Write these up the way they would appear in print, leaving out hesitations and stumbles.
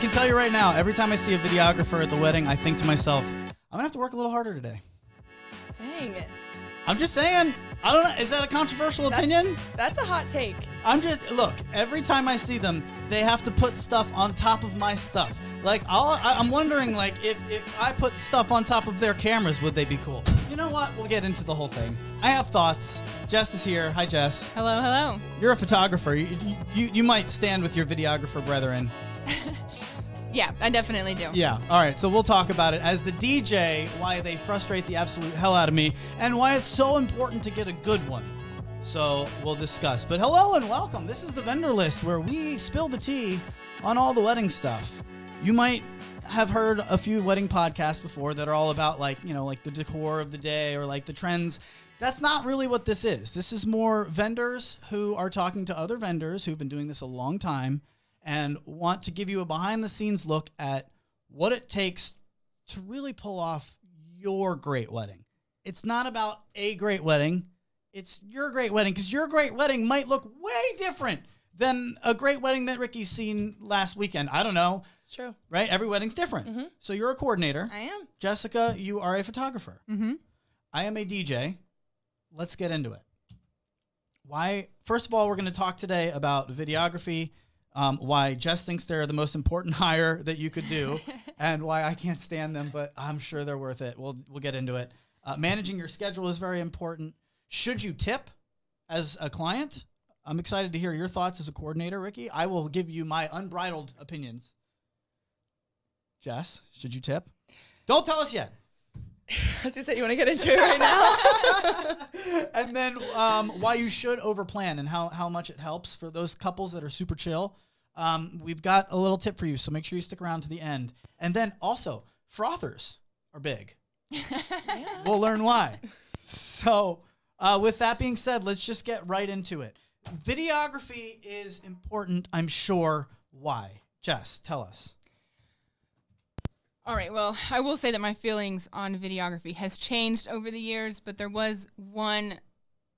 can tell you right now, every time I see a videographer at the wedding, I think to myself, I'm going to have to work a little harder today. Dang. I'm just saying. I don't know. Is that a controversial opinion? That's a hot take. Look, every time I see them, they have to put stuff on top of my stuff. Like, I'm wondering, like, if I put stuff on top of their cameras, would they be cool? You know what? We'll get into the whole thing. I have thoughts. Jess is here. Hi, Jess. Hello, hello. You're a photographer. You might stand with your videographer brethren. Yeah, I definitely do. Yeah. All right. So we'll talk about it as the DJ, why they frustrate the absolute hell out of me, and why it's so important to get a good one. So we'll discuss. But hello and welcome. This is the vendor list where we spill the tea on all the wedding stuff. You might have heard a few wedding podcasts before that are all about like the decor of the day or like the trends. That's not really what this is. This is more vendors who are talking to other vendors who've been doing this a long time and want to give you a behind-the-scenes look at what it takes to really pull off your great wedding. It's not about a great wedding. It's your great wedding, because your great wedding might look way different than a great wedding that Ricky's seen last weekend. I don't know. It's true. Right? Every wedding's different. Mm-hmm. So you're a coordinator. I am. Jessica, you are a photographer. Mm-hmm. I am a DJ. Let's get into it. First of all, we're going to talk today about videography, why Jess thinks they're the most important hire that you could do, and why I can't stand them, but I'm sure they're worth it. We'll get into it. Managing your schedule is very important. Should you tip as a client? I'm excited to hear your thoughts as a coordinator, Ricki. I will give you my unbridled opinions. Jess, should you tip? Don't tell us yet. I was going to say, you want to get into it right now? And then why you should overplan and how much it helps for those couples that are super chill. We've got a little tip for you, so make sure you stick around to the end. And then also, frothers are big. Yeah. We'll learn why. So with that being said, let's just get right into it. Videography is important, I'm sure. Why? Jess, tell us. All right, well, I will say that my feelings on videography has changed over the years, but there was one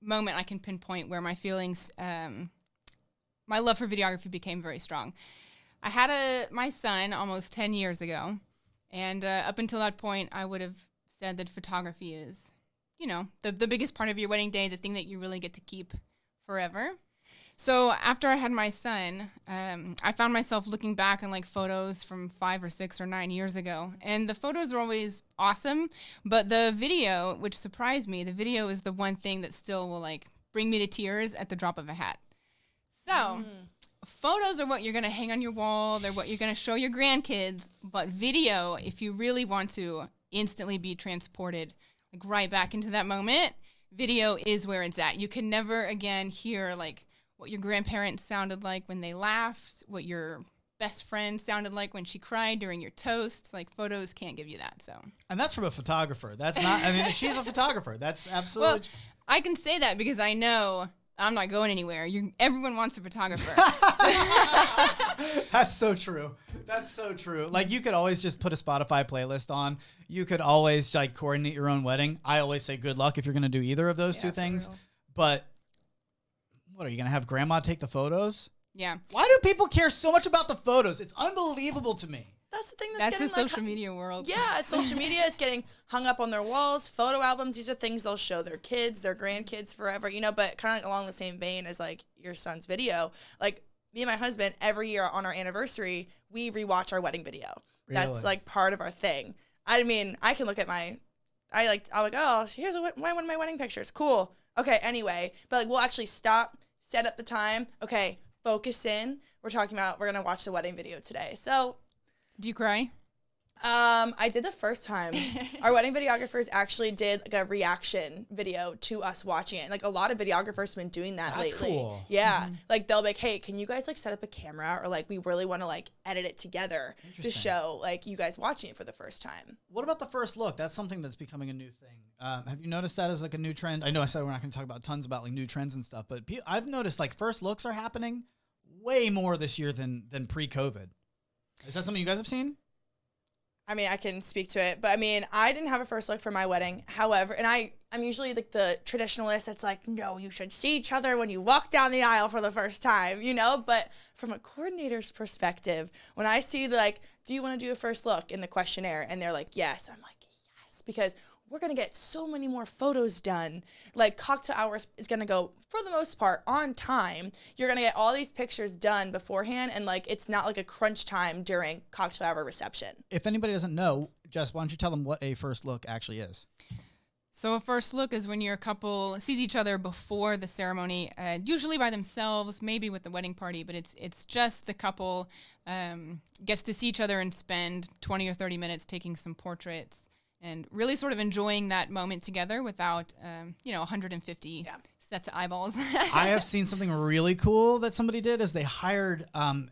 moment I can pinpoint where my feelings, my love for videography became very strong. I had my son almost 10 years ago, and up until that point, I would have said that photography is, the biggest part of your wedding day, the thing that you really get to keep forever. So after I had my son, I found myself looking back on like photos from 5 or 6 or 9 years ago. And the photos are always awesome, but the video, which surprised me, the video is the one thing that still will like bring me to tears at the drop of a hat. So photos are what you're going to hang on your wall. They're what you're going to show your grandkids. But video, if you really want to instantly be transported like right back into that moment, video is where it's at. You can never again hear like what your grandparents sounded like when they laughed, what your best friend sounded like when she cried during your toast. Like, photos can't give you that, so. And that's from a photographer. That's not, I mean, she's a photographer. That's absolutely. Well, I can say that because I know I'm not going anywhere. Everyone wants a photographer. That's so true. That's so true. Like, you could always just put a Spotify playlist on. You could always, like, coordinate your own wedding. I always say good luck if you're going to do either of those two things. But what, are you going to have grandma take the photos? Yeah. Why do people care so much about the photos? It's unbelievable to me. That's the thing that's the social media world. Yeah, social media is getting hung up on their walls. Photo albums, these are things they'll show their kids, their grandkids forever, but kind of along the same vein as like your son's video. Like me and my husband, every year on our anniversary, we rewatch our wedding video. Really? That's like part of our thing. I mean, I can look at I'm like, oh, here's one of my wedding pictures. Cool. Okay, anyway. But like we'll actually stop, set up the time. Okay, focus in. We're going to watch the wedding video today. So do you cry? I did the first time. Our wedding videographers actually did like a reaction video to us watching it. Like a lot of videographers have been doing that lately. That's cool. Yeah. Mm-hmm. Like they'll be like, hey, can you guys like set up a camera, or like we really want to like edit it together to show like you guys watching it for the first time. What about the first look? That's something that's becoming a new thing. Have you noticed that as like a new trend? I know I said we're not going to talk about tons about like new trends and stuff, but I've noticed like first looks are happening way more this year than pre-COVID. Is that something you guys have seen? I mean, I can speak to it, but I mean, I didn't have a first look for my wedding. However, and I'm usually like the traditionalist that's like, no, you should see each other when you walk down the aisle for the first time, you know? But from a coordinator's perspective, when I see like, do you want to do a first look in the questionnaire? And they're like, yes. I'm like, yes, because we're going to get so many more photos done. Like cocktail hours is going to go, for the most part, on time. You're going to get all these pictures done beforehand, and like it's not like a crunch time during cocktail hour reception. If anybody doesn't know, Jess, why don't you tell them what a first look actually is? So a first look is when your couple sees each other before the ceremony, usually by themselves, maybe with the wedding party, but it's just the couple gets to see each other and spend 20 or 30 minutes taking some portraits and really sort of enjoying that moment together without, 150 sets of eyeballs. I have seen something really cool that somebody did is they hired, I'm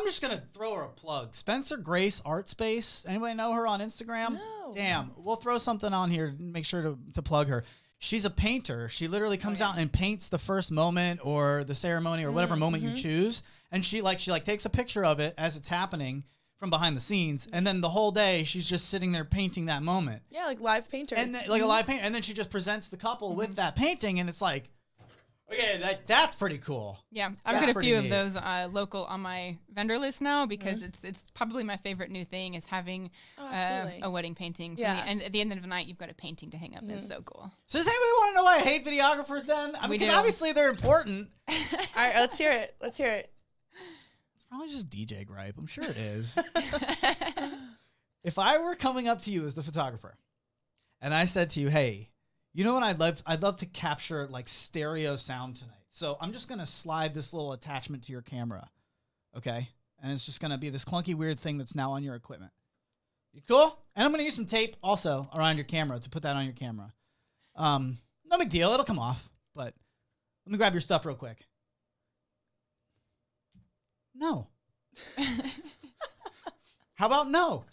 just going to throw her a plug. Spencer Grace Art Space. Anybody know her on Instagram? No. Damn. We'll throw something on here to make sure to plug her. She's a painter. She literally comes out and paints the first moment or the ceremony or whatever moment you choose. And she takes a picture of it as it's happening from behind the scenes, and then the whole day she's just sitting there painting that moment. Yeah, like live painters. And then, like a live painter, and then she just presents the couple with that painting, and it's like, okay, that's pretty cool. Yeah, I've got a few of those local on my vendor list now because it's probably my favorite new thing is having a wedding painting. And at the end of the night, you've got a painting to hang up. It's so cool. So does anybody want to know why I hate videographers then? Because obviously they're important. All right, let's hear it. It's probably just DJ gripe. I'm sure it is. If I were coming up to you as the photographer and I said to you, hey, you know what I'd love to capture like stereo sound tonight. So I'm just going to slide this little attachment to your camera. Okay? And it's just going to be this clunky weird thing that's now on your equipment. You cool? And I'm going to use some tape also around your camera to put that on your camera. No big deal. It'll come off. But let me grab your stuff real quick. No. How about no?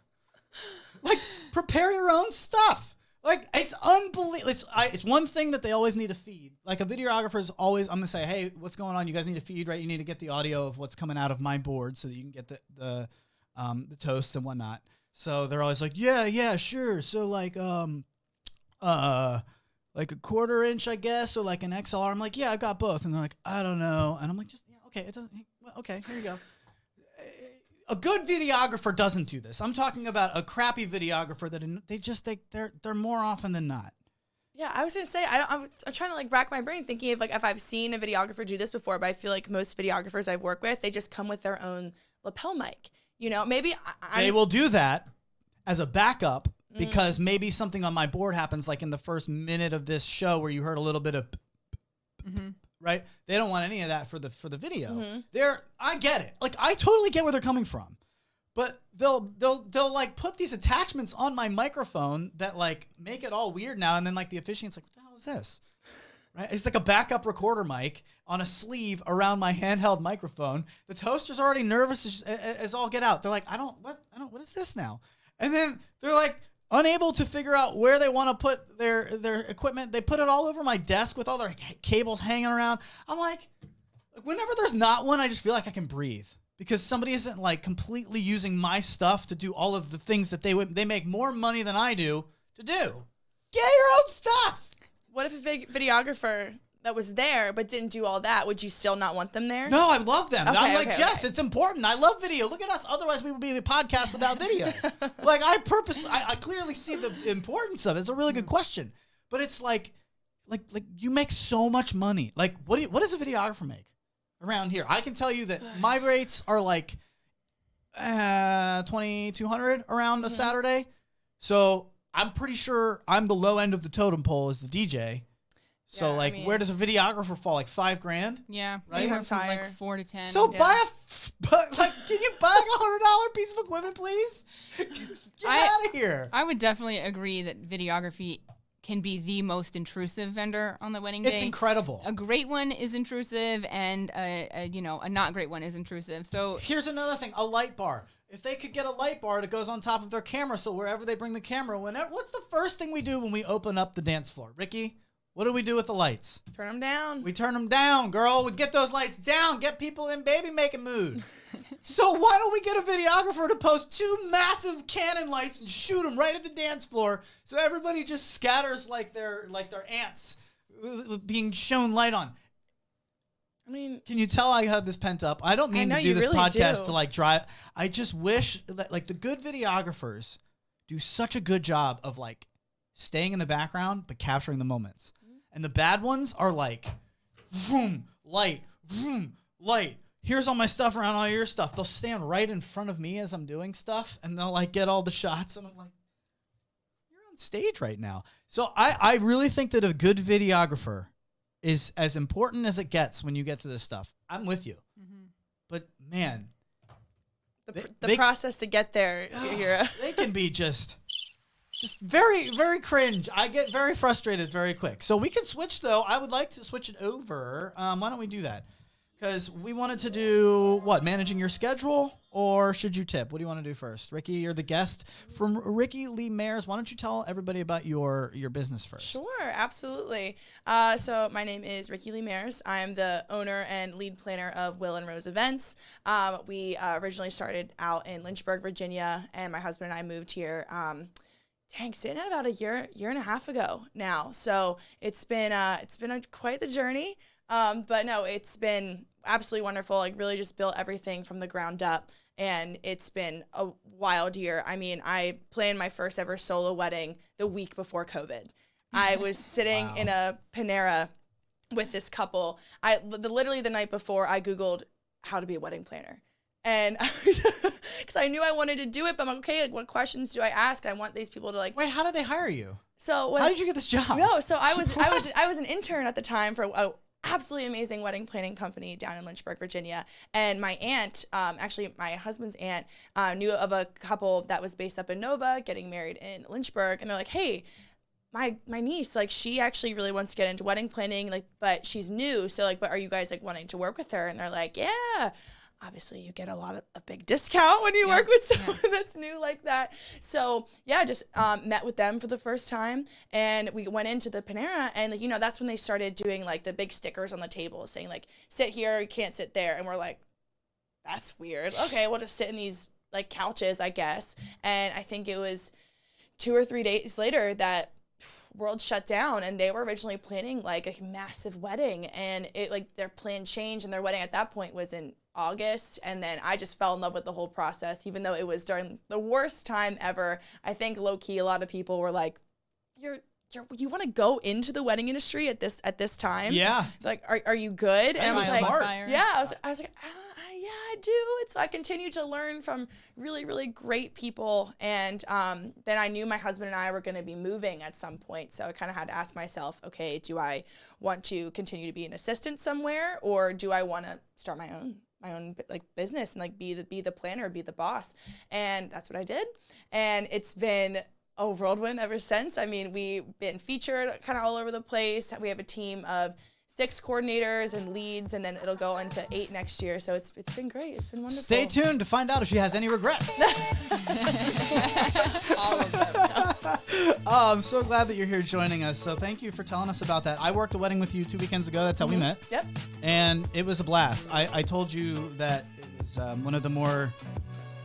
Like, prepare your own stuff. Like, it's unbelievable. It's one thing that they always need to feed. Like, a videographer's always, I'm going to say, hey, what's going on? You guys need to feed, right? You need to get the audio of what's coming out of my board so that you can get the toasts and whatnot. So they're always like, yeah, sure. So, like a quarter inch, I guess, or like an XLR. I'm like, yeah, I got both. And they're like, I don't know. And I'm like, just, yeah, okay, it doesn't, well, okay, here you go. A good videographer doesn't do this. I'm talking about a crappy videographer that they're more often than not. Yeah, I was gonna say I'm trying to like rack my brain thinking of like if I've seen a videographer do this before, but I feel like most videographers I've worked with, they just come with their own lapel mic. You know, maybe they will do that as a backup because maybe something on my board happens like in the first minute of this show where you heard a little bit of. Right? They don't want any of that for the video. I get it. Like, I totally get where they're coming from. But they'll like put these attachments on my microphone that like make it all weird now, and then like the officiant's like, what the hell is this? Right? It's like a backup recorder mic on a sleeve around my handheld microphone. The toaster's already nervous as all get out. They're like, what is this now? And then they're like unable to figure out where they want to put their equipment. They put it all over my desk with all their cables hanging around. I'm like, whenever there's not one, I just feel like I can breathe because somebody isn't like completely using my stuff to do all of the things that they make more money than I do to do. Get your own stuff. What if a videographer that was there but didn't do all that, would you still not want them there? No, I love them. Okay, I'm like, Jess, it's important. I love video. Look at us. Otherwise, we would be the podcast without video. Like, I clearly see the importance of it. It's a really good question. But it's like you make so much money. Like, what does a videographer make around here? I can tell you that my rates are like $2,200 around a Saturday. So I'm pretty sure I'm the low end of the totem pole as the DJ. So, yeah, where does a videographer fall? Like $5,000? Yeah, right? From like 4 to 10. So can you buy like $100 piece of equipment, please? Get out of here. I would definitely agree that videography can be the most intrusive vendor on the wedding day. It's incredible. A great one is intrusive, and a not great one is intrusive. So here's another thing: a light bar. If they could get a light bar that goes on top of their camera, so wherever they bring the camera, what's the first thing we do when we open up the dance floor, Ricki? What do we do with the lights? Turn them down. We turn them down, girl. We get those lights down. Get people in baby-making mood. So why don't we get a videographer to post 2 massive Canon lights and shoot them right at the dance floor so everybody just scatters like they're ants being shown light on. I mean, can you tell I have this pent up? I don't mean to do this really podcast to like drive. I just wish that like the good videographers do such a good job of like staying in the background but capturing the moments. And the bad ones are like, vroom, light, vroom, light. Here's all my stuff around all your stuff. They'll stand right in front of me as I'm doing stuff, and they'll like get all the shots, and I'm like, you're on stage right now. So I really think that a good videographer is as important as it gets when you get to this stuff. I'm with you. Mm-hmm. But man, the process to get there, they can be just very, very cringe. I get very frustrated very quick. So we can switch, though. I would like to switch it over. Why don't we do that? Because we wanted to do, what, managing your schedule? Or should you tip? What do you want to do first? Ricki, you're the guest from Ricki Lee Mayers. Why don't you tell everybody about your business first? Sure, absolutely. So my name is Ricki Lee Mayers. I am the owner and lead planner of Will and Rose Events. We originally started out in Lynchburg, Virginia, and my husband and I moved here sitting at about a year and a half ago now. So it's been quite the journey. But no, it's been absolutely wonderful. Like really just built everything from the ground up, and it's been a wild year. I mean, I planned my first ever solo wedding the week before COVID. I was sitting in a Panera with this couple. Literally the night before, I Googled how to be a wedding planner. And because I knew I wanted to do it, but I'm like, okay, like what questions do I ask? I want these people to like. Wait, how did they hire you? So how did you get this job? No, so I was an intern at the time for a absolutely amazing wedding planning company down in Lynchburg, Virginia. And my aunt, actually my husband's aunt, knew of a couple that was based up in Nova, getting married in Lynchburg, and they're like, hey, my niece, like, she actually really wants to get into wedding planning, like, but she's new, so like, but are you guys like wanting to work with her? And they're like, yeah. Obviously, you get a big discount when you work with someone that's new like that. So yeah, just met with them for the first time, and we went into the Panera, and like, that's when they started doing like the big stickers on the table saying like, sit here, you can't sit there, and we're like, that's weird. Okay, we'll just sit in these like couches, I guess. And I think it was 2 or 3 days later that world shut down, and they were originally planning like a massive wedding, and it like their plan changed, and their wedding at that point was in August, and then I just fell in love with the whole process, even though it was during the worst time ever. I think low-key a lot of people were like, you want to go into the wedding industry at this time? Yeah. Like, are you good? And I was like, smart. Yeah, I was like, yeah, I do. And so I continued to learn from really, really great people. And then I knew my husband and I were going to be moving at some point. So I kind of had to ask myself, okay, do I want to continue to be an assistant somewhere, or do I want to start my own like business and like be the planner, be the boss? And that's what I did. And it's been a whirlwind ever since. I mean, we've been featured kind of all over the place. We have a team of 6 coordinators and leads, and then it'll go into 8 next year. So it's been great. It's been wonderful. Stay tuned to find out if she has any regrets. All of them. Oh, I'm so glad that you're here joining us. So thank you for telling us about that. I worked a wedding with you 2 weekends ago. That's how we met. Yep. And it was a blast. I told you that it was one of the more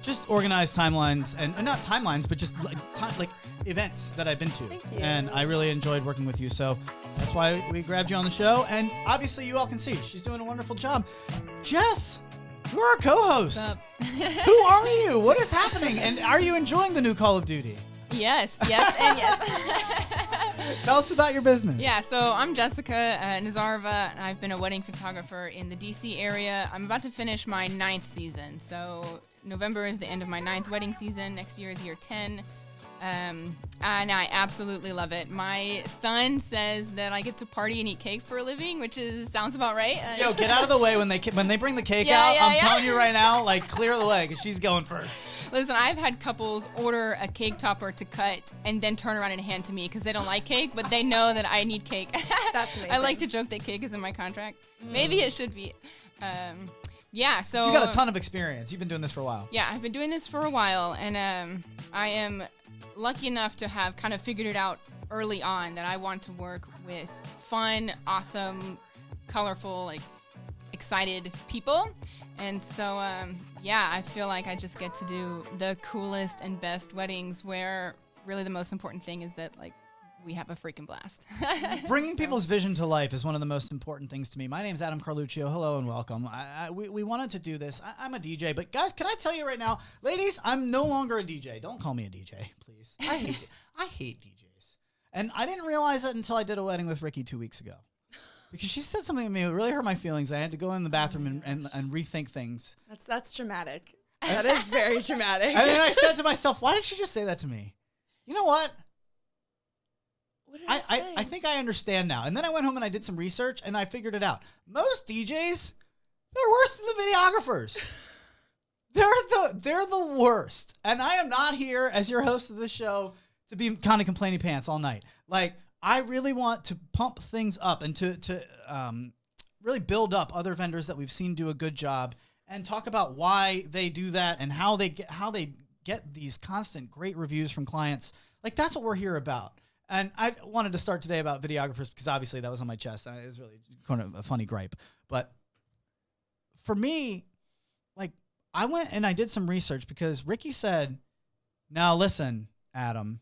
just organized timelines, and not timelines, but just like events that I've been to. Thank you. And I really enjoyed working with you. So that's why we grabbed you on the show. And obviously you all can see she's doing a wonderful job. Jess, you're our co-host. What's up? Who are you? What is happening? And are you enjoying the new Call of Duty? Yes, and yes. Tell us about your business. Yeah, so I'm Jessica Nazarova, and I've been a wedding photographer in the DC area. I'm about to finish my 9th season. So November is the end of my 9th wedding season. Next year is year 10. And I absolutely love it. My son says that I get to party and eat cake for a living, which sounds about right. Yo, get out of the way when they bring the cake out. I'm telling you right now, like, clear the way, because she's going first. Listen, I've had couples order a cake topper to cut and then turn around and hand to me because they don't like cake, but they know that I need cake. That's amazing. I like to joke that cake is in my contract. Maybe it should be. Yeah, so you got a ton of experience. You've been doing this for a while. Yeah, I've been doing this for a while, and I am lucky enough to have kind of figured it out early on that I want to work with fun, awesome, colorful, like excited people. And so, I feel like I just get to do the coolest and best weddings where really the most important thing is that like we have a freaking blast. Bringing people's vision to life is one of the most important things to me. My name's Adam Carluccio. Hello and welcome. We wanted to do this. I'm a DJ, but guys, can I tell you right now, ladies, I'm no longer a DJ. Don't call me a DJ, please. I hate DJs. And I didn't realize it until I did a wedding with Ricki 2 weeks ago. Because she said something to me that really hurt my feelings. I had to go in the bathroom and rethink things. That's dramatic. That is very dramatic. And then I said to myself, why did she just say that to me? You know what? What did I say? I think I understand now. And then I went home and I did some research and I figured it out. Most DJs, they're worse than the videographers. They're the worst. And I am not here as your host of the show to be kind of complaining pants all night. Like, I really want to pump things up and to really build up other vendors that we've seen do a good job and talk about why they do that and how they get these constant great reviews from clients. Like, that's what we're here about. And I wanted to start today about videographers because obviously that was on my chest. It was really kind of a funny gripe. But for me, like, I went and I did some research because Ricki said, now listen, Adam,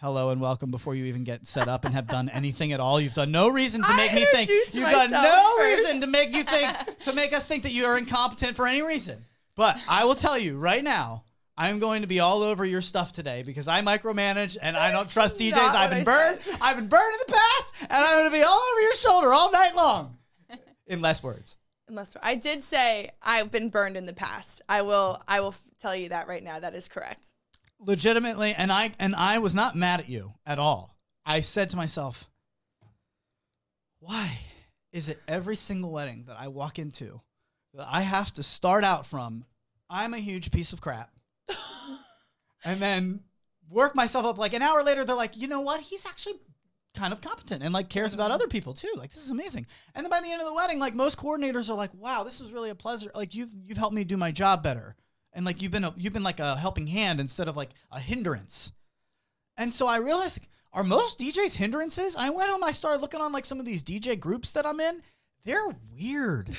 hello and welcome before you even get set up and have done anything at all. You've done no reason to make me think. You've done no reason to make you think, to make us think that you are incompetent for any reason. But I will tell you right now, I'm going to be all over your stuff today because I micromanage and I don't trust DJs. I've been burned in the past, and I'm going to be all over your shoulder all night long. In less words. I did say I've been burned in the past. I will tell you that right now. That is correct. Legitimately, and I was not mad at you at all. I said to myself, why is it every single wedding that I walk into that I have to start out from, I'm a huge piece of crap, and then work myself up like an hour later, they're like, you know what? He's actually kind of competent and like cares about other people too. Like, this is amazing. And then by the end of the wedding, like most coordinators are like, wow, this was really a pleasure. Like you've helped me do my job better. And like you've been like a helping hand instead of like a hindrance. And so I realized, are most DJs hindrances? I went home and I started looking on like some of these DJ groups that I'm in. They're weird.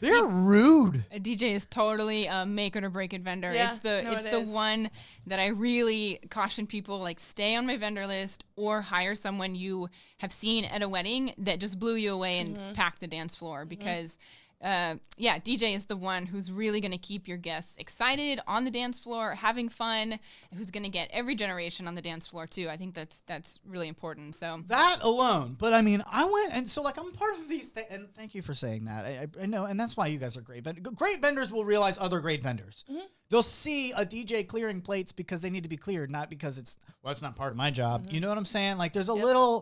They're rude. A DJ is totally a make it or break it vendor. Yeah, It's the one that I really caution people, like, stay on my vendor list or hire someone you have seen at a wedding that just blew you away and packed the dance floor because DJ is the one who's really going to keep your guests excited on the dance floor, having fun, who's going to get every generation on the dance floor too. I think that's really important. So that alone, but I mean, I went and so like I'm part of these and thank you for saying that. I know, and that's why you guys are great. But great vendors will realize other great vendors. Mm-hmm. They'll see a DJ clearing plates because they need to be cleared, not because it's not part of my job. Mm-hmm. You know what I'm saying? Like there's a little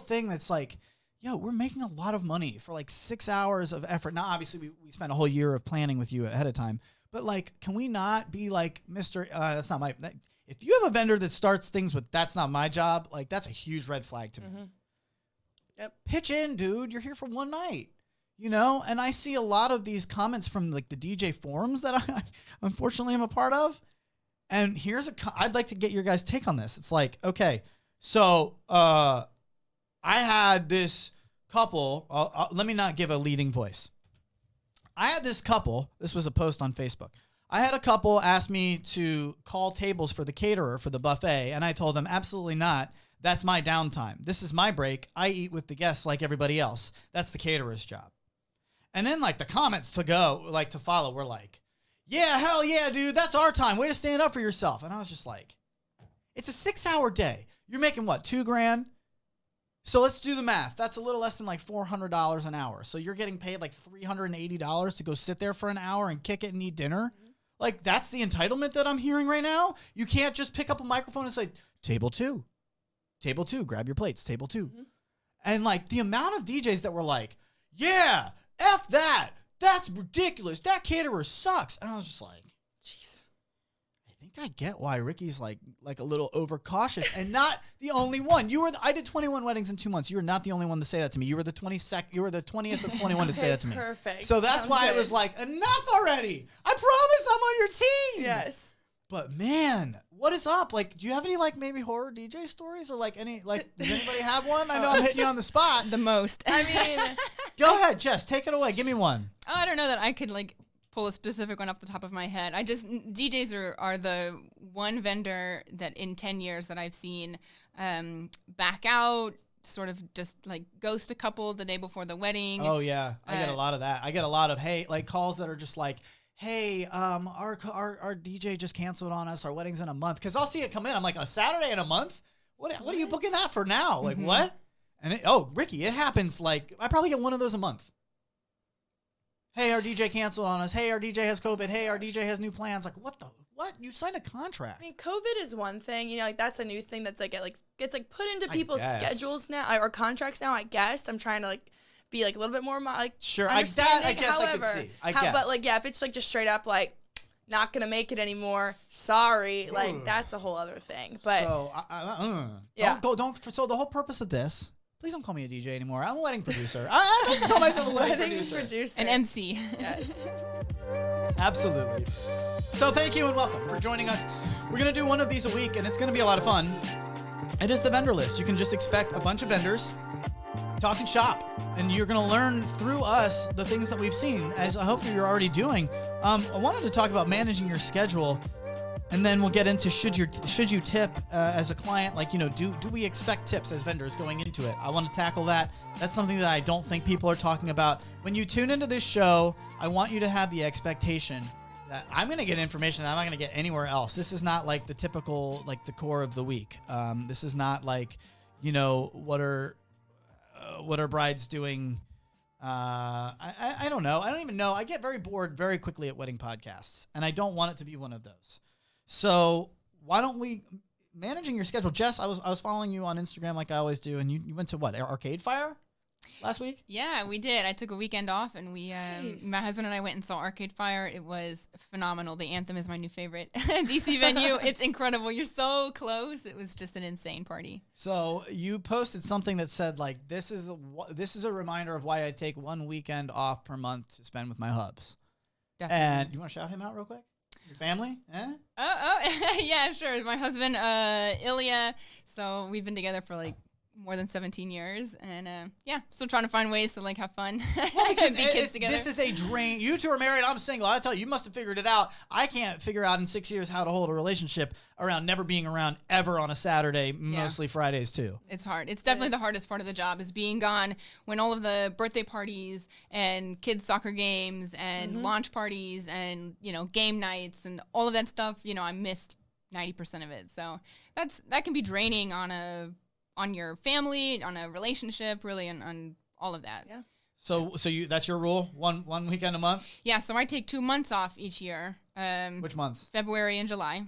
thing that's like, yo, we're making a lot of money for like 6 hours of effort. Now, obviously, we spent a whole year of planning with you ahead of time. But like, can we not be like, that's not my... If you have a vendor that starts things with, that's not my job, like that's a huge red flag to me. Yep. Pitch in, dude. You're here for one night. You know? And I see a lot of these comments from like the DJ forums that I unfortunately am a part of. And I'd like to get your guys' take on this. It's like, okay, so... I had this couple, let me not give a leading voice. I had this couple, this was a post on Facebook. I had a couple ask me to call tables for the caterer for the buffet, and I told them, absolutely not. That's my downtime. This is my break. I eat with the guests like everybody else. That's the caterer's job. And then like the comments to follow were like, yeah, hell yeah, dude, that's our time. Way to stand up for yourself. And I was just like, it's a 6-hour day. You're making what, $2,000? So let's do the math. That's a little less than like $400 an hour. So you're getting paid like $380 to go sit there for an hour and kick it and eat dinner. Like that's the entitlement that I'm hearing right now. You can't just pick up a microphone and say, table two, grab your plates, table two. Mm-hmm. And like the amount of DJs that were like, yeah, F that. That's ridiculous. That caterer sucks. And I was just like, jeez. I think I get why Ricki's like a little overcautious and not the only one. I did 21 weddings in 2 months. You were not the only one to say that to me. You were the 20th of 21 to say that to me. Perfect. So that's why it was like, enough already. I promise I'm on your team. Yes. But man, what is up? Like, do you have any like maybe horror DJ stories or like any like? Does anybody have one? I know I'm hitting you on the spot. The most. I mean, Go ahead, Jess. Take it away. Give me one. Oh, I don't know that I could like pull a specific one off the top of my head. DJs are the one vendor that in 10 years that I've seen back out, sort of just like ghost a couple the day before the wedding. Oh yeah, I get a lot of that. I get a lot of like calls that are just like, hey, our DJ just canceled on us. Our wedding's in a month. Because I'll see it come in. I'm like, a Saturday in a month? What are you booking that for now? Like, what? And Ricki, it happens. Like, I probably get one of those a month. Hey, our DJ canceled on us. Hey, our DJ has COVID. Hey, our DJ has new plans. Like, what? You signed a contract. I mean, COVID is one thing. You know, like that's a new thing that's like gets like put into people's schedules now or contracts now. I guess I'm trying to like be like a little bit more like sure. I guess I could see. But like if it's like just straight up like not gonna make it anymore. Sorry, like that's a whole other thing. But so yeah, don't. So the whole purpose of this. Please don't call me a DJ anymore. I'm a wedding producer. I don't call myself a wedding producer. An MC. Yes. Absolutely. So thank you and welcome for joining us. We're going to do one of these a week, and it's going to be a lot of fun. It is the vendor list. You can just expect a bunch of vendors talking shop, and you're going to learn through us the things that we've seen, as hopefully you're already doing. I wanted to talk about managing your schedule. And then we'll get into should you tip as a client, like, you know, do we expect tips as vendors going into it? I want to tackle that. That's something that I don't think people are talking about. When you tune into this show, I want you to have the expectation that I'm going to get information that I'm not going to get anywhere else. This is not like the typical, like the core of the week. This is not like, you know, what are brides doing? I don't know. I don't even know. I get very bored very quickly at wedding podcasts, and I don't want it to be one of those. So why don't we managing your schedule? Jess, I was following you on Instagram like I always do, and you went to what, Arcade Fire last week? Yeah, we did. I took a weekend off, and we my husband and I went and saw Arcade Fire. It was phenomenal. The Anthem is my new favorite DC venue. It's incredible. You're so close. It was just an insane party. So you posted something that said like this is a reminder of why I take one weekend off per month to spend with my hubs. Definitely. And you want to shout him out real quick? Your family? Yeah, sure. My husband, Ilya. So we've been together for like more than 17 years, and still trying to find ways to like have fun, well, be kids together. This is a drain. You two are married. I'm single. I tell you, you must have figured it out. I can't figure out in 6 years how to hold a relationship around never being around ever on a Saturday, mostly Fridays too. It's hard. It's definitely the hardest part of the job is being gone when all of the birthday parties and kids' soccer games and launch parties and, you know, game nights and all of that stuff. You know, I missed 90% of it. So that can be draining on your family, on a relationship, really, on all of that. Yeah. So that's your rule? One weekend a month? Yeah, so I take 2 months off each year. Which months? February and July.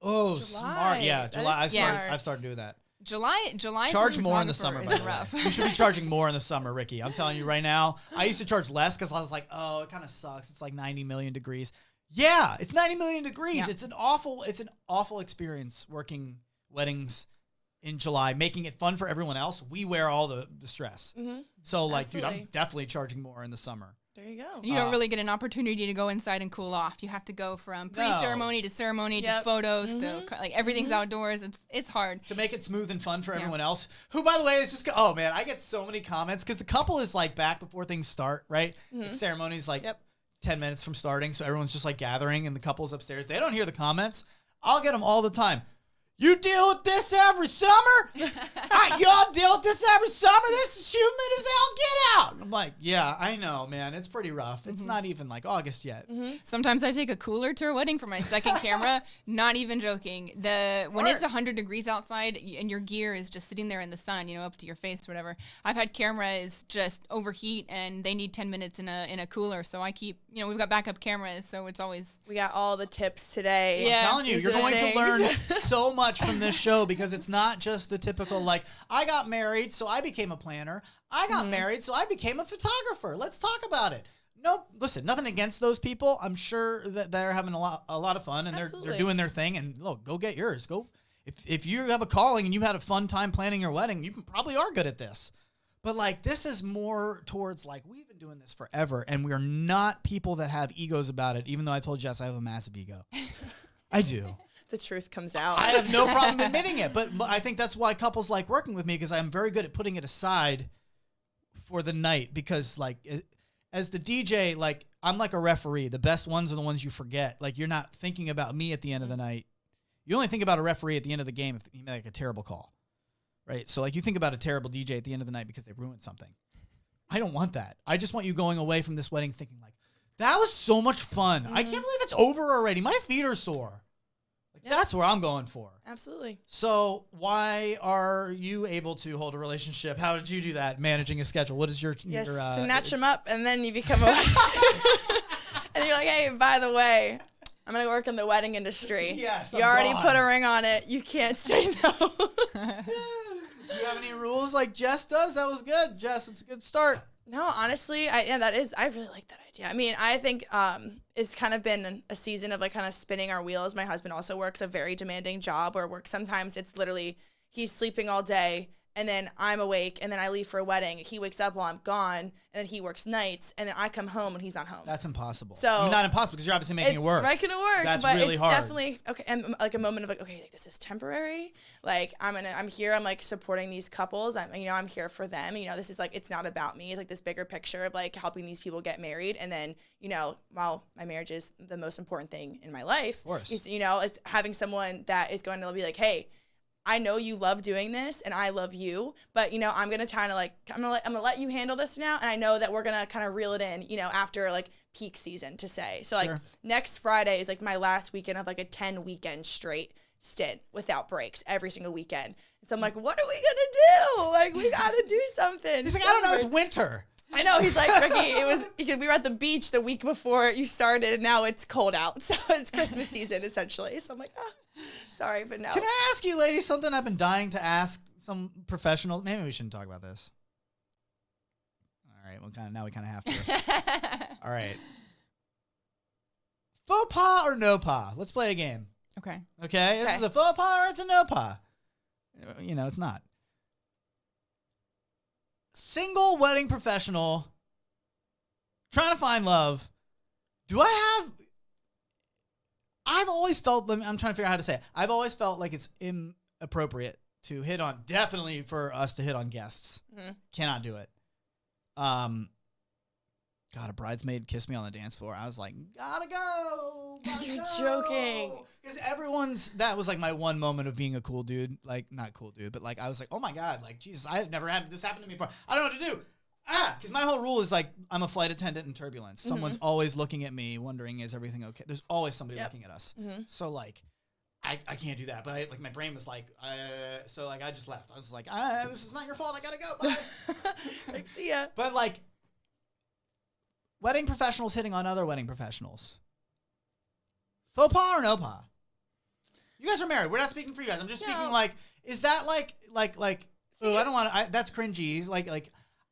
Oh, smart. Yeah, July. Smart. I've started doing that. July. Charge more in the summer, by the way. Rough. You should be charging more in the summer, Ricki. I'm telling you right now. I used to charge less because I was like, oh, it kind of sucks. It's like 90 million degrees. Yeah, it's 90 million degrees. Yeah. It's an awful experience working weddings in July, making it fun for everyone else. We wear all the stress. Mm-hmm. So, like, Absolutely. dude, I'm definitely charging more in the summer. There you go. You don't really get an opportunity to go inside and cool off. You have to go from pre-ceremony to ceremony to photos to like everything's outdoors. It's hard to make it smooth and fun for everyone else. Who, by the way, is just oh man, I get so many comments because the couple is like back before things start, right? The ceremony's like 10 minutes from starting, so everyone's just like gathering, and the couple's upstairs. They don't hear the comments. I'll get them all the time. You deal with this every summer? Y'all deal with this every summer? This is humid as hell. Get out. I'm like, yeah, I know, man. It's pretty rough. It's not even like August yet. Sometimes I take a cooler to a wedding for my second camera. Not even joking. When it's 100 degrees outside and your gear is just sitting there in the sun, you know, up to your face or whatever. I've had cameras just overheat and they need 10 minutes in a cooler. So I keep, you know, we've got backup cameras. So it's always. We got all the tips today. I'm telling you, you're going to learn so much from this show because it's not just the typical like I got married so I became a planner, I got married so I became a photographer, let's talk about it. Nope, listen, nothing against those people. I'm sure that they're having a lot of fun and they're doing their thing, and look, go get yours. Go if you have a calling and you had a fun time planning your wedding, you probably are good at this. But like this is more towards like we've been doing this forever and we are not people that have egos about it, even though I told Jess I have a massive ego. I do. The truth comes out. I have no problem admitting it, but I think that's why couples like working with me, because I'm very good at putting it aside for the night, because like as the DJ, like I'm like a referee. The best ones are the ones you forget. Like you're not thinking about me at the end of the night. You only think about a referee at the end of the game if he made like a terrible call, right? So like you think about a terrible DJ at the end of the night because they ruined something. I don't want that. I just want you going away from this wedding thinking like, that was so much fun. I can't believe it's over already. My feet are sore. That's where I'm going for. Absolutely. So why are you able to hold a relationship? How did you do that, managing a schedule? What is your snatch them up, and then you become a and you're like, hey, by the way, I'm going to work in the wedding industry. Yes, you already put a ring on it. You can't say no. Do you have any rules like Jess does? That was good. Jess, it's a good start. No, honestly, I really like that idea. I mean, I think it's kind of been a season of like kind of spinning our wheels. My husband also works a very demanding job where sometimes it's literally he's sleeping all day and then I'm awake and then I leave for a wedding. He wakes up while I'm gone and then he works nights and then I come home and he's not home. That's impossible. So I mean, not impossible because you're obviously making it work. It's making it work. That's but really it's hard. Definitely okay. And like a moment of like, okay, like, this is temporary. Like I'm here. I'm like supporting these couples. I'm here for them. This is like, it's not about me. It's like this bigger picture of like helping these people get married. And then, while my marriage is the most important thing in my life, of course, it's having someone that is going to be like, hey, I know you love doing this and I love you, but I'm going to try to I'm going to let you handle this now. And I know that we're going to kind of reel it in, after like peak season to say. So like next Friday is like my last weekend of like a 10 weekend straight stint without breaks every single weekend. And so I'm like, what are we going to do? Like, we got to do something. He's like, I don't know, it's winter. I know. He's like, Ricki, it was because we were at the beach the week before you started and now it's cold out. So it's Christmas season essentially. So I'm like, sorry, but no. Can I ask you ladies something I've been dying to ask some professional? Maybe we shouldn't talk about this. All right. Well, now we kind of have to. All right. Faux pas or no pas? Let's play a game. Okay. Okay. This is a faux pas or it's a no pas. It's not. Single wedding professional trying to find love. I've always felt, I'm trying to figure out how to say it. I've always felt like it's inappropriate to hit on, definitely for us to hit on guests. Mm-hmm. Cannot do it. God, a bridesmaid kissed me on the dance floor. I was like, gotta go. You're joking. Because that was like my one moment of being a cool dude. Like, not cool dude, but like, I was like, oh my God, like, Jesus, I had never had this happen to me before. I don't know what to do. Because my whole rule is like, I'm a flight attendant in turbulence. Mm-hmm. Someone's always looking at me, wondering, is everything okay? There's always somebody looking at us. Mm-hmm. So like, I can't do that. But my brain was like, so like, I just left. I was like, this is not your fault. I gotta go. Bye. Like, see ya. But like, wedding professionals hitting on other wedding professionals. Faux pas or no pas? You guys are married. We're not speaking for you guys. I'm just speaking like, is that like, oh, I don't want to, that's cringy. Like,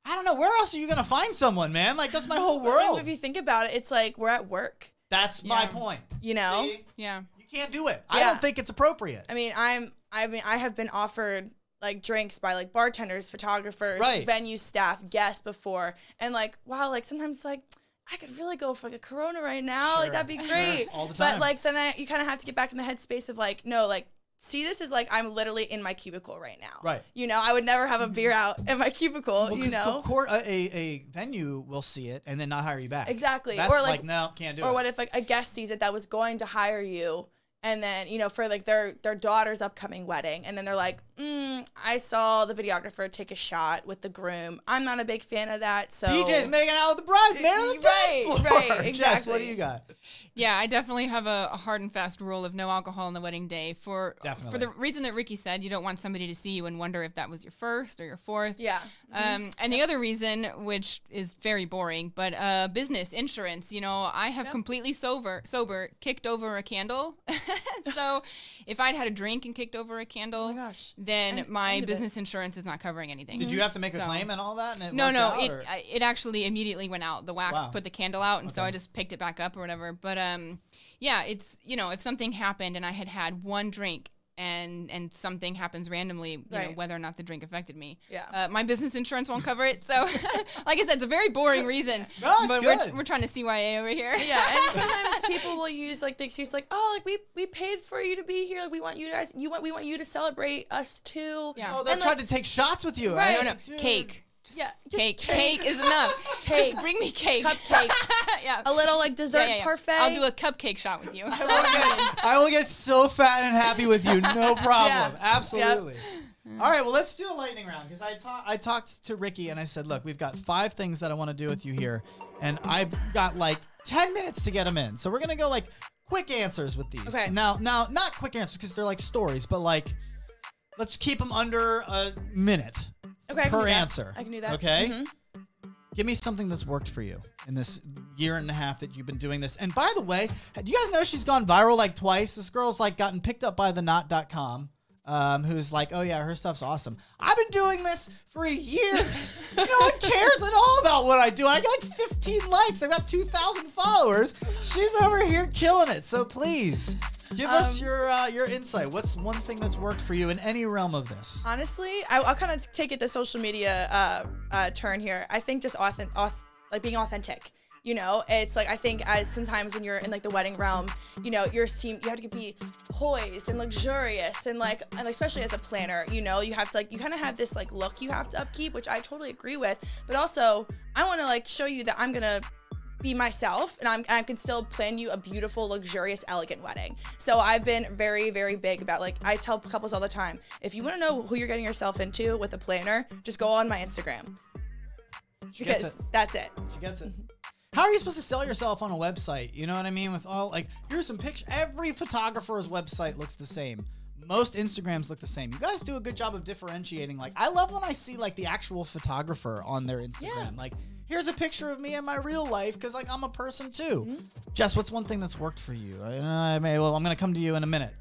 I don't know. Where else are you going to find someone, man? Like, that's my whole world. If you think about it, it's like we're at work. That's my point. You know? See? Yeah. You can't do it. I don't think it's appropriate. I mean, I have been offered like drinks by like bartenders, photographers, venue staff, guests before. And like, wow, like sometimes it's like, I could really go for like a Corona right now. Like, that'd be great. All the time. But like, then you kind of have to get back in the headspace of like, no, like, see, this is like, I'm literally in my cubicle right now. Right. I would never have a beer out in my cubicle, a venue will see it and then not hire you back. Exactly. That's or like, no, can't do it. Or what if like a guest sees it that was going to hire you and then, for like their daughter's upcoming wedding. And then they're like, I saw the videographer take a shot with the groom. I'm not a big fan of that. So DJ's making out with the bridesmaid on the dance floor. Right, exactly. Jess, what do you got? Yeah, I definitely have a hard and fast rule of no alcohol on the wedding day for the reason that Ricki said. You don't want somebody to see you and wonder if that was your first or your fourth. Yeah. And the other reason, which is very boring, but business insurance. I have completely sober kicked over a candle. So if I'd had a drink and kicked over a candle, then my business insurance is not covering anything. Did you have to make a claim and all that? And no. It actually immediately went out. The wax put the candle out, and so I just picked it back up or whatever. But it's if something happened and I had one drink and something happens randomly, you know, whether or not the drink affected me. Yeah. My business insurance won't cover it. So like I said, it's a very boring reason. No, it's but good. we're trying to CYA over here. Yeah, and sometimes people will use like the excuse like, oh, like we paid for you to be here. Like we want you guys, we want you to celebrate us too. Yeah. Oh, they're trying to take shots with you. Right. No, cake. Just cake. Cake. Cake is enough. Cake. Just bring me cake. Cupcakes. Yeah. A little like dessert parfait. I'll do a cupcake shot with you. I will get so fat and happy with you. No problem. Yeah. Absolutely. All right, well, let's do a lightning round because I talked to Ricki and I said, look, we've got 5 things that I want to do with you here, and I've got like 10 minutes to get them in. So we're going to go like quick answers with these. Okay. Now, not quick answers because they're like stories, but like let's keep them under a minute per answer. I can do that. Okay? Mm-hmm. Give me something that's worked for you in this year and a half that you've been doing this. And by the way, do you guys know she's gone viral like twice? This girl's like gotten picked up by the.com. Who's like, oh yeah, her stuff's awesome. I've been doing this for years. No one cares at all about what I do. I got like 15 likes. I've got 2,000 followers. She's over here killing it. So please give us your insight. What's one thing that's worked for you in any realm of this? Honestly, I'll kind of take it the social media turn here. I think just like being authentic. You know, it's like I think as sometimes when you're in like the wedding realm, you know, you have to be poised and luxurious and especially as a planner, you know, you have to like you kind of have this like look you have to upkeep, which I totally agree with. But also, I want to like show you that I'm gonna be myself and I can still plan you a beautiful, luxurious, elegant wedding. So I've been very, very big about like I tell couples all the time, if you want to know who you're getting yourself into with a planner, just go on my Instagram. Because that's it. She gets it. How are you supposed to sell yourself on a website? You know what I mean? With all like, here's some pictures. Every photographer's website looks the same. Most Instagrams look the same. You guys do a good job of differentiating. Like, I love when I see like the actual photographer on their Instagram. Yeah. Like, here's a picture of me in my real life because like I'm a person too. Mm-hmm. Jess, what's one thing that's worked for you? I'm gonna come to you in a minute.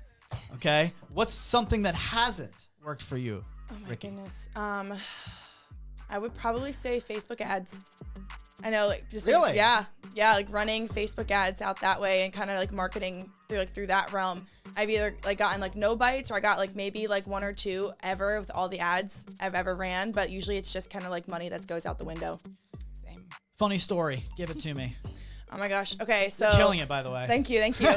Okay. What's something that hasn't worked for you? Oh my Ricki? goodness. I would probably say Facebook ads. I know, like, just really, like, like running Facebook ads out that way and kind of like marketing through that realm. I've either like gotten like no bites or I got like maybe like 1 or 2 ever with all the ads I've ever ran, but usually it's just kind of like money that goes out the window. Same. Funny story. Give it to me. Oh my gosh. Okay, so You're killing it, by the way. Thank you. So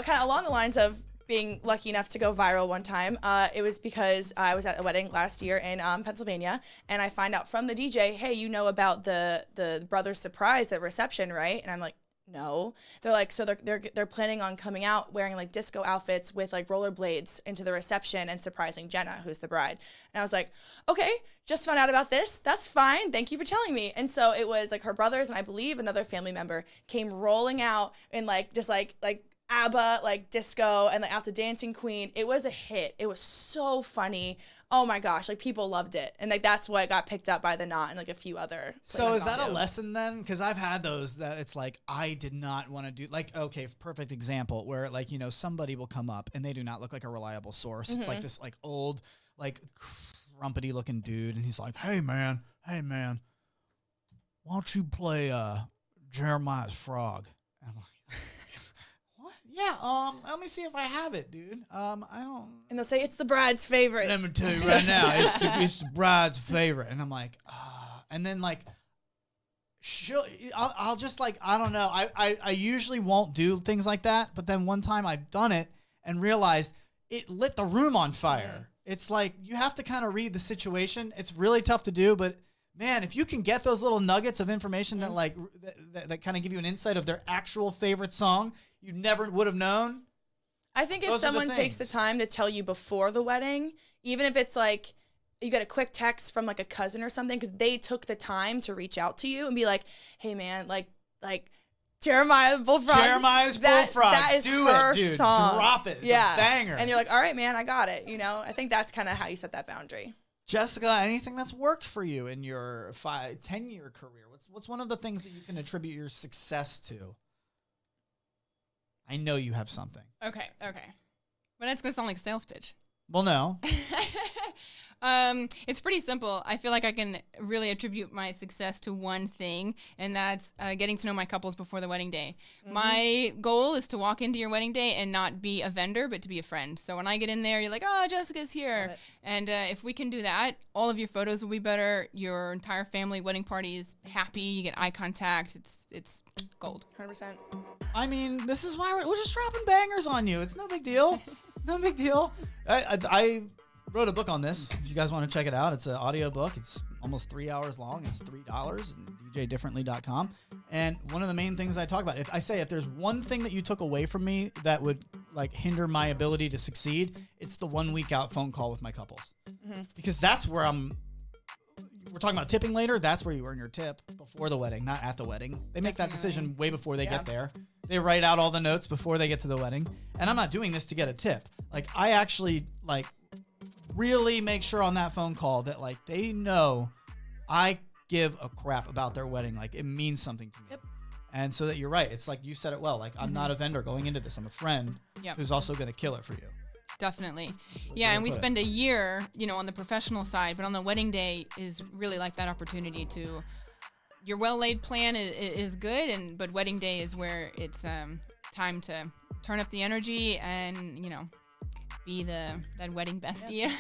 kind of along the lines of being lucky enough to go viral one time, it was because I was at a wedding last year in Pennsylvania, and I find out from the DJ, hey, you know about the brother's surprise at reception, right? And I'm like, no. They're like, so they're planning on coming out wearing like disco outfits with like rollerblades into the reception and surprising Jenna, who's the bride. And I was like, okay, just found out about this. That's fine. Thank you for telling me. And so it was like her brothers and I believe another family member came rolling out in like just like ABBA, like disco, and like out to Dancing Queen. It was a hit. It was so funny. Oh my gosh, like people loved it. And like that's what got picked up by the Knot and like a few other. So is that a lesson then? Because I've had those that it's like, I did not want to do, like, okay, perfect example where like, you know, somebody will come up and they do not look like a reliable source. It's like this like old, like crumpety looking dude. And he's like, hey man, why don't you play Jeremiah's Frog? And I'm like, yeah, let me see if I have it, dude. I don't. And they'll say, it's the bride's favorite. Let me tell you right now, it's the bride's favorite. And I'm like, and then like, I'll just like, I don't know. I usually won't do things like that. But then one time I've done it and realized it lit the room on fire. It's like, you have to kind of read the situation. It's really tough to do, but man, if you can get those little nuggets of information that like that kind of give you an insight of their actual favorite song you never would have known. I think if someone takes the time to tell you before the wedding, even if it's like you get a quick text from like a cousin or something, because they took the time to reach out to you and be like, hey man, like Jeremiah's Bullfrog. That is her dude. Song. Drop it. It's a banger. And you're like, all right, man, I got it. You know, I think that's kind of how you set that boundary. Jessica, anything that's worked for you in your 10-year career? What's one of the things that you can attribute your success to? I know you have something. Okay. But it's going to sound like a sales pitch. Well, no. It's pretty simple. I feel like I can really attribute my success to one thing, and that's getting to know my couples before the wedding day. Mm-hmm. My goal is to walk into your wedding day and not be a vendor, but to be a friend. So when I get in there, you're like, oh, Jessica's here. And if we can do that, all of your photos will be better. Your entire family wedding party is happy. You get eye contact. It's gold. 100%. I mean, this is why we're just dropping bangers on you. It's no big deal. No big deal. I wrote a book on this. If you guys want to check it out, it's an audio book. It's almost 3 hours long. It's $3 and djdifferently.com. And one of the main things I talk about, if there's one thing that you took away from me that would like hinder my ability to succeed, it's the 1 week out phone call with my couples. Mm-hmm. Because that's where we're talking about tipping later. That's where you earn your tip before the wedding, not at the wedding. They make that decision way before they get there. They write out all the notes before they get to the wedding. And I'm not doing this to get a tip. Like I actually really make sure on that phone call that like they know I give a crap about their wedding. Like it means something to me. Yep. And so that you're right. It's like you said it well. Like I'm not a vendor going into this. I'm a friend who's also going to kill it for you. Definitely. Yeah, and we spend a year, on the professional side, but on the wedding day is really like that opportunity to, your well-laid plan is good, but wedding day is where it's time to turn up the energy and, be that wedding bestie. Yeah.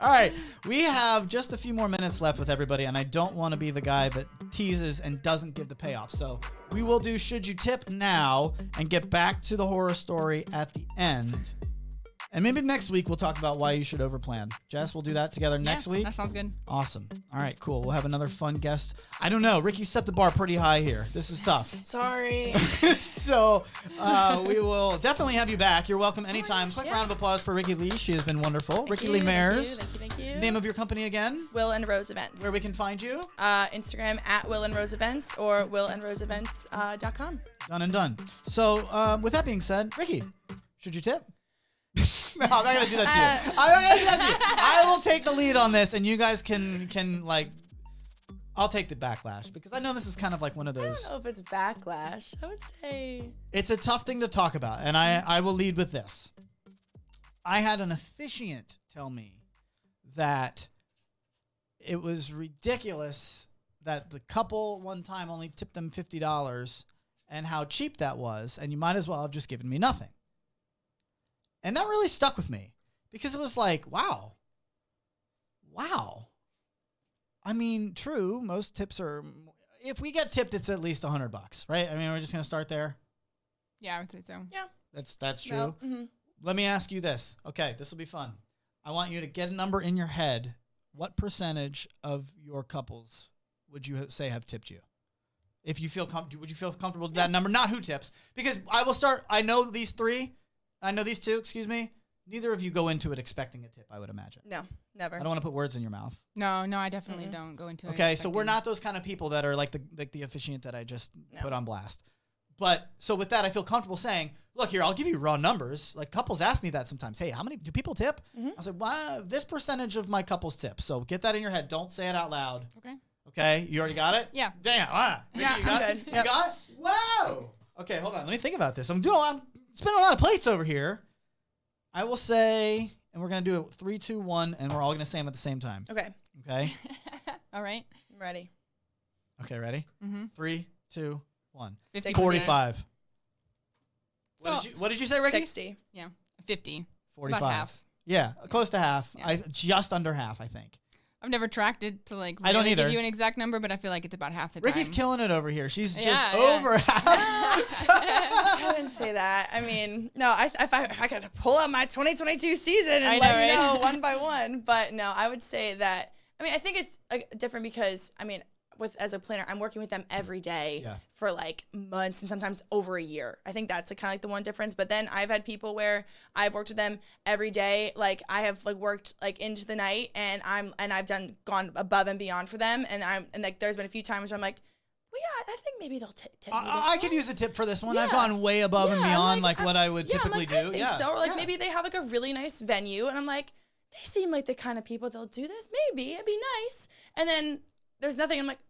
All right, we have just a few more minutes left with everybody, and I don't want to be the guy that teases and doesn't give the payoff. So we will do Should You Tip now and get back to the horror story at the end. And maybe next week we'll talk about why you should overplan. Jess, we'll do that together next week. That sounds good. Awesome. All right, cool. We'll have another fun guest. I don't know. Ricki set the bar pretty high here. This is tough. Sorry. So we will definitely have you back. You're welcome anytime. Quick round of applause for Ricki Lee. She has been wonderful. Ricki Lee Mayers. Thank you. Name of your company again? Will and Rose Events. Where we can find you? Instagram at Will and Rose Events or willandroseevents.com. Done and done. So with that being said, Ricki, should you tip? No, I'm not gonna do that to you. I will take the lead on this, and you guys can I'll take the backlash because I know this is kind of like one of those. I don't know if it's backlash. I would say it's a tough thing to talk about, and I will lead with this. I had an officiant tell me that it was ridiculous that the couple one time only tipped them $50 and how cheap that was, and you might as well have just given me nothing. And that really stuck with me because it was like, wow. I mean, true. Most tips are, if we get tipped, it's at least $100, right? I mean, we're just going to start there. Yeah, I would say so. Yeah. That's true. No. Mm-hmm. Let me ask you this. Okay, this will be fun. I want you to get a number in your head. What percentage of your couples would you say have tipped you? If you feel comfortable, would you feel comfortable with that number? Not who tips. Because I will start, I know these two, excuse me. Neither of you go into it expecting a tip, I would imagine. No, never. I don't want to put words in your mouth. No, I definitely don't go into it. Okay, so we're not those kind of people that are like the officiant that I just put on blast. But so with that, I feel comfortable saying, look here, I'll give you raw numbers. Like couples ask me that sometimes. Hey, how many do people tip? Mm-hmm. I said, well, this percentage of my couples tip. So get that in your head. Don't say it out loud. Okay, you already got it? Yeah. Damn. Yeah, you got I'm it? good. You got it? Wow. Okay, hold on. Let me think about this. I'm spinning a lot of plates over here. I will say, and we're going to do it 3, 2, 1, and we're all going to say them at the same time. Okay. All right. I'm ready. Okay, ready? Mm-hmm. 3, 2, 1. 60. 45. So, what did you say, Ricki? 60. Yeah, 50. 45. About half. Yeah, close to half. Yeah. Just under half, I think. I've never tracked it to really I don't either. give you an exact number, but I feel like it's about half the time. Ricki's killing it over here. She's just Yeah. over half. I wouldn't say that. I mean, no, I got to pull up my 2022 season and let you know one by one. But no, I would say that, I think it's different because, as a planner, I'm working with them every day for like months and sometimes over a year. I think that's kind of like the one difference. But then I've had people where I've worked with them every day. Like I have worked into the night and I've gone above and beyond for them. And there's been a few times where I'm like, well, yeah, I think maybe they'll tip me this I could use a tip for this one. Yeah. I've gone way above and beyond what I would typically do. I think so. Or maybe they have a really nice venue and I'm like, they seem like the kind of people that'll do this. Maybe it'd be nice. And then there's nothing. I'm like,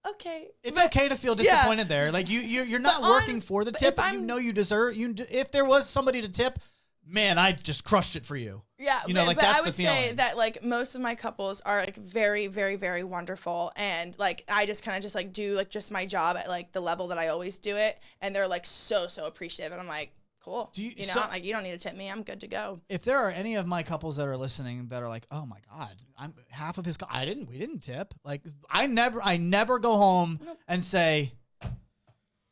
okay. It's okay to feel disappointed there. Like you're not working for the tip, but you know you deserve. If there was somebody to tip, man, I just crushed it for you. Yeah, you know, like but that's I would the feeling. say that like most of my couples are like very, very, very wonderful, and like I just kind of just like do like just my job at like the level that I always do it, and they're like so appreciative, and I'm like, cool. You know, like you don't need to tip me, I'm good to go. If there are any of my couples that are listening that are like, oh my God, I'm half of his. We didn't tip. Like I never go home and say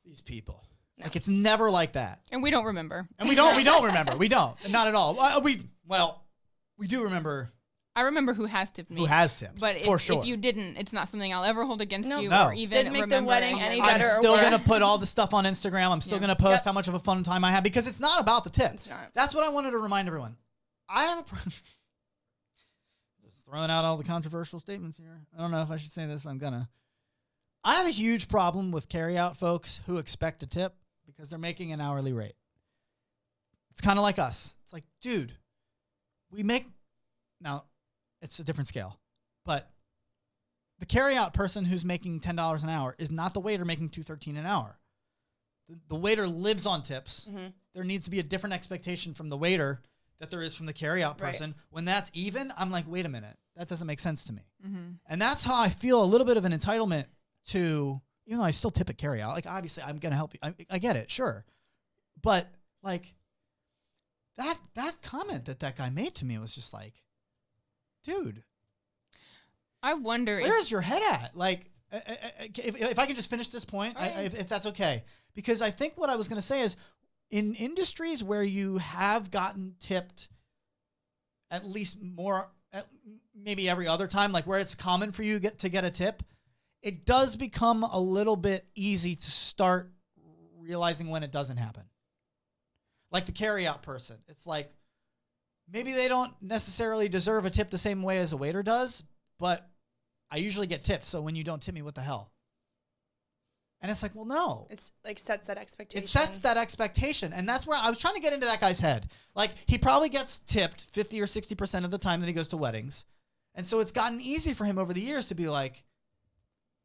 these people. No. Like it's never like that. And we don't remember. And we don't remember. We don't. Not at all. We do remember. I remember who has tipped me. Who has tipped? But if you didn't, it's not something I'll ever hold against you or even didn't make the wedding any better. I'm still going to put all the stuff on Instagram. I'm still going to post how much of a fun time I had because it's not about the tip. It's not. That's what I wanted to remind everyone. I have a just throwing out all the controversial statements here. I don't know if I should say this, but I'm going to. I have a huge problem with carryout folks who expect a tip because they're making an hourly rate. It's kind of like us. It's like, dude, we make now it's a different scale, but the carryout person who's making $10 an hour is not the waiter making $2.13 an hour. The waiter lives on tips. Mm-hmm. There needs to be a different expectation from the waiter that there is from the carryout person. Right. When that's even, I'm like, wait a minute, that doesn't make sense to me. Mm-hmm. And that's how I feel a little bit of an entitlement to, even though I still tip at carryout. Like, obviously, I'm going to help you. I get it, sure. But, like, that comment that guy made to me was just like, dude. I wonder where's your head at? Like, if I can just finish this point, right. If that's okay. Because I think what I was going to say is, in industries where you have gotten tipped at least more, maybe every other time, like where it's common for you to get a tip, it does become a little bit easy to start realizing when it doesn't happen. Like the carryout person. It's like, maybe they don't necessarily deserve a tip the same way as a waiter does, but I usually get tipped, so when you don't tip me, what the hell? And it's like, well, no. It's like sets that expectation. It sets that expectation, and that's where I was trying to get into that guy's head. Like, he probably gets tipped 50 or 60% of the time that he goes to weddings, and so it's gotten easy for him over the years to be like,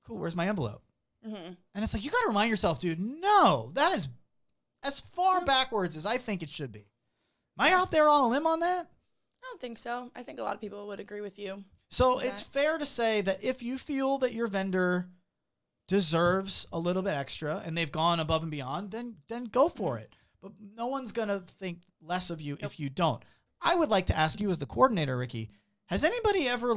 cool, where's my envelope? Mm-hmm. And it's like, you got to remind yourself, dude, no, that is as far backwards as I think it should be. Am I out there on a limb on that? I don't think so. I think a lot of people would agree with you. So it's fair to say that if you feel that your vendor deserves a little bit extra and they've gone above and beyond, then go for it. But no one's going to think less of you if you don't. I would like to ask you as the coordinator, Ricki, has anybody ever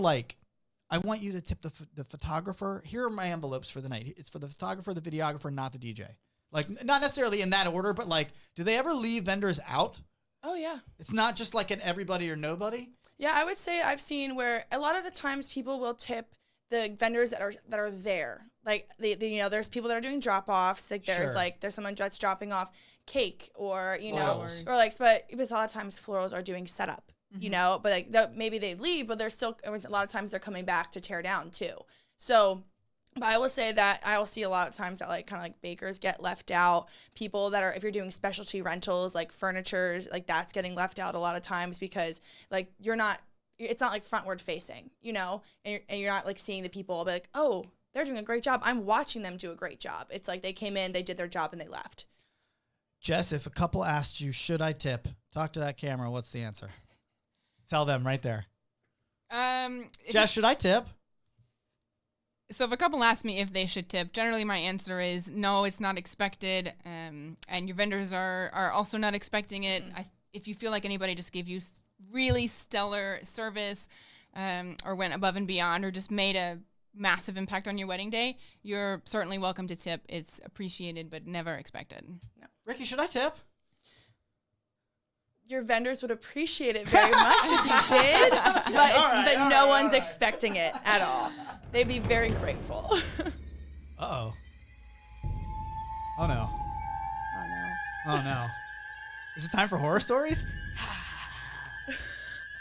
I want you to tip the photographer. Here are my envelopes for the night. It's for the photographer, the videographer, not the DJ. Like, not necessarily in that order, but like, do they ever leave vendors out? Oh, yeah. It's not just like an everybody or nobody? Yeah, I would say I've seen where a lot of the times people will tip the vendors that are there. Like, there's people that are doing drop-offs. Like, there's someone that's dropping off cake or, Florals. or like, but a lot of times florals are doing setup, but like, maybe they leave, but they're still, a lot of times they're coming back to tear down too. So, but I will say that I will see a lot of times that like kind of like bakers get left out. People that are, if you're doing specialty rentals, like furnitures, like that's getting left out a lot of times because like it's not like frontward facing, and you're not like seeing the people be like, oh, they're doing a great job. I'm watching them do a great job. It's like they came in, they did their job, and they left. Jess, if a couple asked you, should I tip? Talk to that camera. What's the answer? Tell them right there. Jess, should I tip? So if a couple ask me if they should tip, generally my answer is no, it's not expected, and your vendors are also not expecting it. If you feel like anybody just gave you really stellar service or went above and beyond or just made a massive impact on your wedding day, you're certainly welcome to tip. It's appreciated but never expected. No. Ricki, should I tip? Your vendors would appreciate it very much if you did, but no one's expecting it at all. They'd be very grateful. Uh-oh. Oh, no. Oh, no. Oh, no. Is it time for horror stories?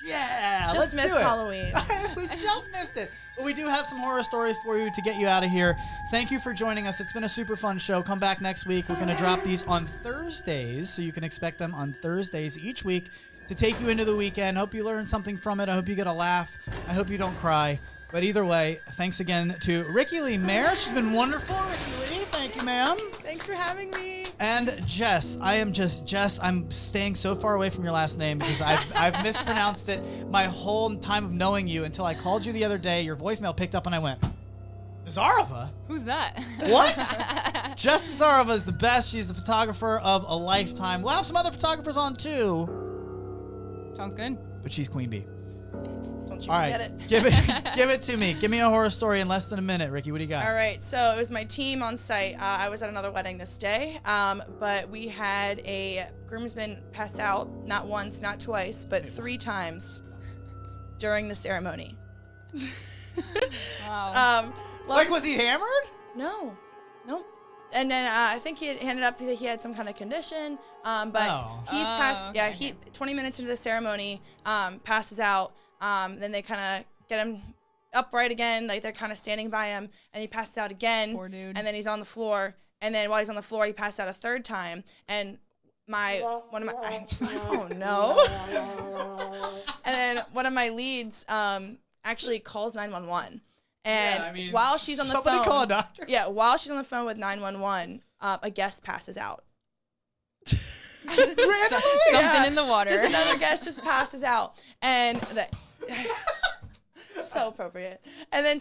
Yeah, let's do it. Just missed Halloween. We just missed it. But we do have some horror stories for you to get you out of here. Thank you for joining us. It's been a super fun show. Come back next week. We're going to drop these on Thursdays, so you can expect them on Thursdays each week to take you into the weekend. Hope you learned something from it. I hope you get a laugh. I hope you don't cry. But either way, thanks again to Ricki Lee Mayer. She's been wonderful. Ricki Lee, thank you, ma'am. Thanks for having me. And Jess, I am just Jess. I'm staying so far away from your last name because I've mispronounced it my whole time of knowing you until I called you the other day. Your voicemail picked up and I went, Nazarova? Who's that? What? Jess Nazarova is the best. She's the photographer of a lifetime. We'll have some other photographers on too. Sounds good. But she's Queen Bee. Don't you All forget right, it. give it to me. Give me a horror story in less than a minute, Ricki. What do you got? All right, so it was my team on site. I was at another wedding this day, but we had a groomsman pass out, not once, not twice, but 3 times during the ceremony. Wow. Like, was he hammered? No. And then I think he ended up he had some kind of condition, but he's passed. Okay, He 20 minutes into the ceremony passes out. Then they kind of get him upright again, like they're kind of standing by him, and he passes out again. Poor dude. And then he's on the floor. And then while he's on the floor, he passed out a 3rd time. And one of my oh no. And then one of my leads actually calls 911. And while she's on the phone, somebody call a doctor. Yeah, while she's on the phone with 911, a guest passes out. Something in the water. Just another guest just passes out, and so appropriate. And then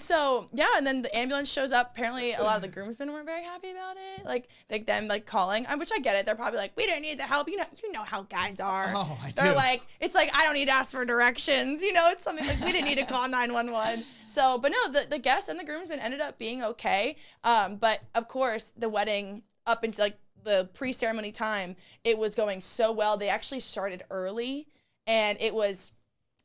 and then the ambulance shows up. Apparently, a lot of the groomsmen weren't very happy about it. Like them calling, which I get it. They're probably like, we don't need the help. You know how guys are. Oh, I do. They're like, it's like I don't need to ask for directions. It's something like we didn't need to call 911. So, but no, the guests and the groomsmen ended up being okay. But of course, the wedding up until like the pre-ceremony time, it was going so well. They actually started early, and it was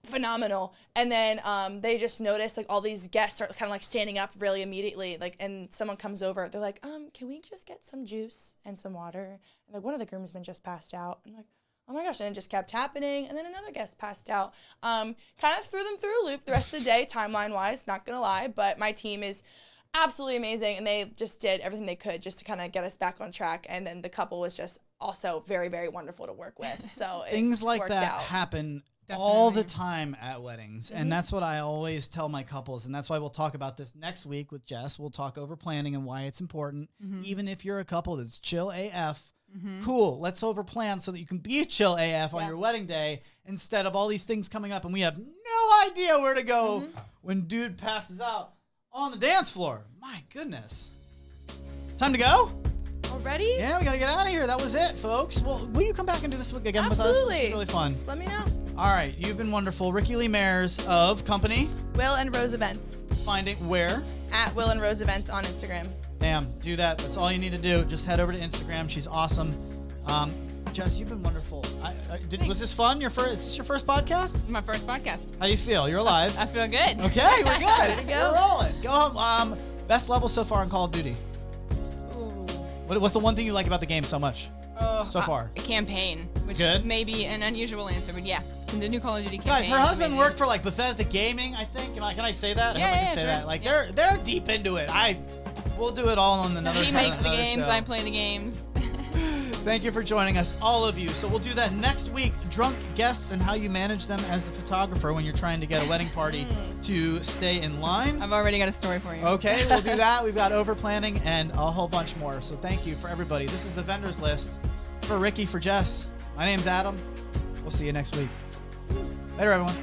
phenomenal. And then they just noticed like all these guests start kind of like standing up really immediately, like, and someone comes over. They're like, can we just get some juice and some water? And like one of the groomsmen just passed out. And like, oh my gosh, and it just kept happening. And then another guest passed out. Kind of threw them through a loop the rest of the day, timeline-wise, not gonna lie. But my team is absolutely amazing, and they just did everything they could just to kind of get us back on track. And then the couple was just also very, very wonderful to work with. So things like that happen all the time at weddings. And that's what I always tell my couples. And that's why we'll talk about this next week with Jess. We'll talk over planning and why it's important. Even if you're a couple that's chill AF, cool, let's over plan so that you can be chill AF on your wedding day instead of all these things coming up and we have no idea where to go when dude passes out on the dance floor. My goodness. Time to go? Already? Yeah, we got to get out of here. That was it, folks. Well, will you come back and do this again with us? This is really fun. Just let me know. All right, you've been wonderful. Ricki Lee Mayers of Company. Will and Rose Events. Finding where? At Will and Rose Events on Instagram. Damn, do that. That's all you need to do. Just head over to Instagram. She's awesome. Jess, you've been wonderful. Was this fun? Is this your first podcast? My first podcast. How do you feel? You're alive. I feel good. Okay, we're good. There you go. We're rolling. Go home. Best level so far in Call of Duty. Ooh. What's the one thing you like about the game so much? So far. A campaign, which Good. may be an unusual answer, but yeah, the new Call of Duty campaign. Guys, her husband worked for like Bethesda Gaming, I think. Can I say that? I hope I can say that. Like they're deep into it. We'll do it all on another. He makes the games. Show. I play the games. Thank you for joining us, all of you. So we'll do that next week. Drunk guests and how you manage them as the photographer when you're trying to get a wedding party to stay in line. I've already got a story for you. Okay, we'll do that. We've got over planning and a whole bunch more. So thank you for everybody. This is the vendors list. For Ricki, for Jess, my name's Adam. We'll see you next week. Later, everyone.